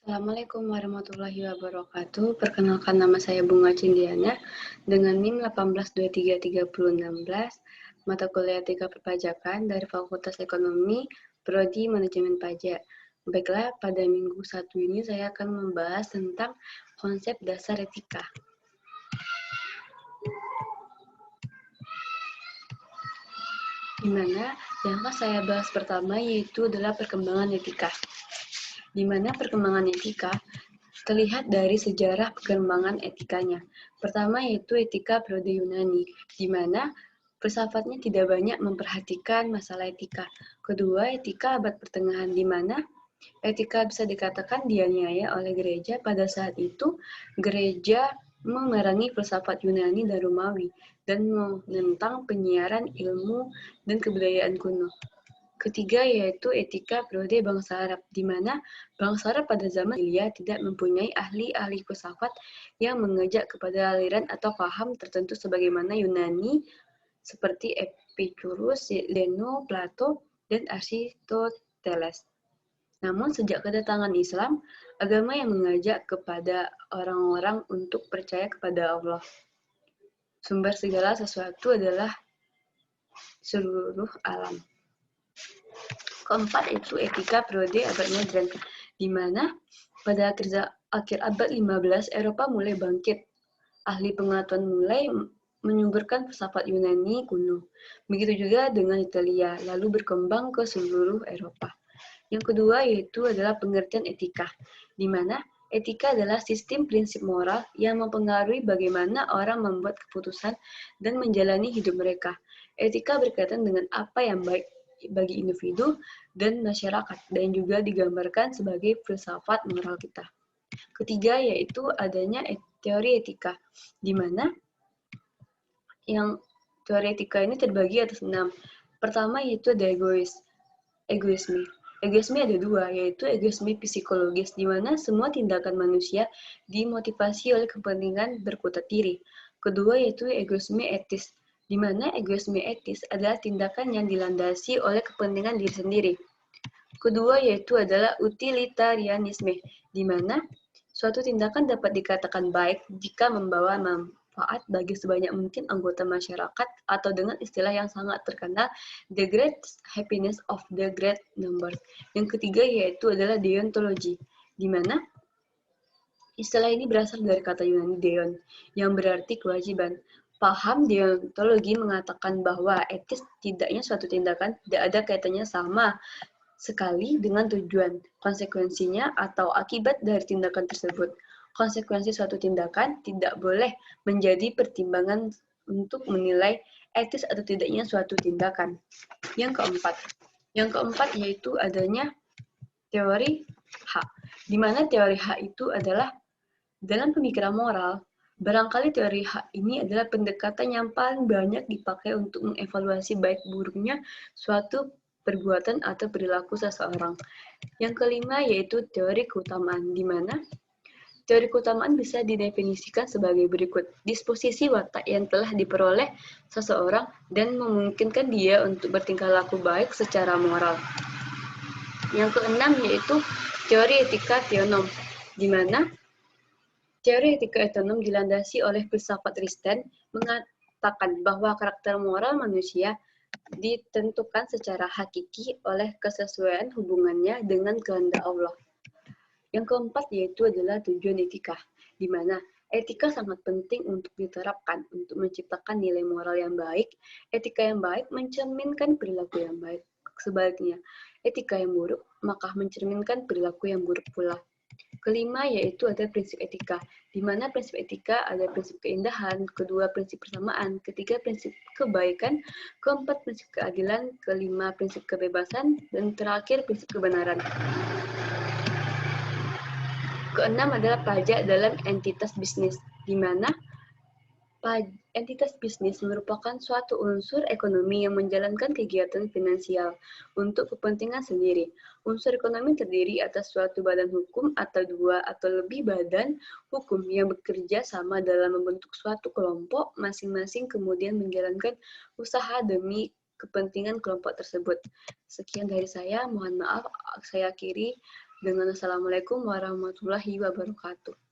Assalamualaikum warahmatullahi wabarakatuh. Perkenalkan nama saya Bunga Cindiana dengan NIM 18233016, mata kuliah Etika Perpajakan dari Fakultas Ekonomi, Prodi Manajemen Pajak. Baiklah, pada minggu 1 ini saya akan membahas tentang konsep dasar etika. Di mana yang akan saya bahas pertama yaitu adalah perkembangan etika. Di mana perkembangan etika terlihat dari sejarah perkembangan etikanya. Pertama yaitu etika periode Yunani, di mana filsafatnya tidak banyak memperhatikan masalah etika. Kedua, etika abad pertengahan, di mana etika bisa dikatakan dianiaya oleh gereja. Pada saat itu, gereja memerangi filsafat Yunani dan Romawi dan menentang penyiaran ilmu dan kebudayaan kuno. Ketiga yaitu etika periode bangsa Arab, di mana bangsa Arab pada zaman jahiliyah tidak mempunyai ahli-ahli filsafat yang mengajak kepada aliran atau paham tertentu sebagaimana Yunani seperti Epicurus, Zeno, Plato, dan Aristoteles. Namun sejak kedatangan Islam, agama yang mengajak kepada orang-orang untuk percaya kepada Allah. Sumber segala sesuatu adalah seluruh alam. Keempat itu etika periode abad modern, di mana pada akhir abad 15 Eropa mulai bangkit. Ahli pengetahuan mulai menyuburkan filsafat Yunani kuno. Begitu juga dengan Italia, lalu berkembang ke seluruh Eropa. Yang kedua yaitu adalah pengertian etika, di mana etika adalah sistem prinsip moral yang mempengaruhi bagaimana orang membuat keputusan dan menjalani hidup mereka. Etika berkaitan dengan apa yang baik bagi individu dan masyarakat, dan juga digambarkan sebagai filsafat moral kita. Ketiga yaitu adanya teori etika, di mana yang teori etika ini terbagi atas 6. Pertama yaitu ada egoisme. Egoisme ada 2, yaitu egoisme psikologis, di mana semua tindakan manusia dimotivasi oleh kepentingan berkutat diri. Kedua yaitu egoisme etis, di mana egoisme etis adalah tindakan yang dilandasi oleh kepentingan diri sendiri. Kedua yaitu adalah utilitarianisme, di mana suatu tindakan dapat dikatakan baik jika membawa manfaat bagi sebanyak mungkin anggota masyarakat, atau dengan istilah yang sangat terkenal, the great happiness of the great number. Yang ketiga yaitu adalah deontologi, di mana istilah ini berasal dari kata Yunani deon, yang berarti kewajiban. Paham deontologi mengatakan bahwa etis tidaknya suatu tindakan tidak ada kaitannya sama sekali dengan tujuan, konsekuensinya, atau akibat dari tindakan tersebut. Konsekuensi suatu tindakan tidak boleh menjadi pertimbangan untuk menilai etis atau tidaknya suatu tindakan. Yang keempat yaitu adanya teori hak, di mana teori hak itu adalah dalam pemikiran moral. Barangkali teori hak ini adalah pendekatan yang paling banyak dipakai untuk mengevaluasi baik buruknya suatu perbuatan atau perilaku seseorang. Yang kelima yaitu teori keutamaan, di mana teori keutamaan bisa didefinisikan sebagai berikut: disposisi watak yang telah diperoleh seseorang dan memungkinkan dia untuk bertingkah laku baik secara moral. Yang keenam yaitu teori etika teonom, di mana teori etika teonom dilandasi oleh filsafat Kristen mengatakan bahwa karakter moral manusia ditentukan secara hakiki oleh kesesuaian hubungannya dengan kehendak Allah. Yang keempat yaitu adalah tujuan etika, di mana etika sangat penting untuk diterapkan untuk menciptakan nilai moral yang baik. Etika yang baik mencerminkan perilaku yang baik. Sebaliknya, etika yang buruk maka mencerminkan perilaku yang buruk pula. Kelima yaitu ada prinsip etika, di mana prinsip etika ada prinsip keindahan, kedua prinsip persamaan, ketiga prinsip kebaikan, keempat prinsip keadilan, kelima prinsip kebebasan, dan terakhir prinsip kebenaran. Keenam adalah pajak dalam entitas bisnis, di mana entitas bisnis merupakan suatu unsur ekonomi yang menjalankan kegiatan finansial untuk kepentingan sendiri. Unsur ekonomi terdiri atas suatu badan hukum atau 2 atau lebih badan hukum yang bekerja sama dalam membentuk suatu kelompok, masing-masing kemudian menjalankan usaha demi kepentingan kelompok tersebut. Sekian dari saya, mohon maaf saya akhiri. dengan Assalamualaikum warahmatullahi wabarakatuh.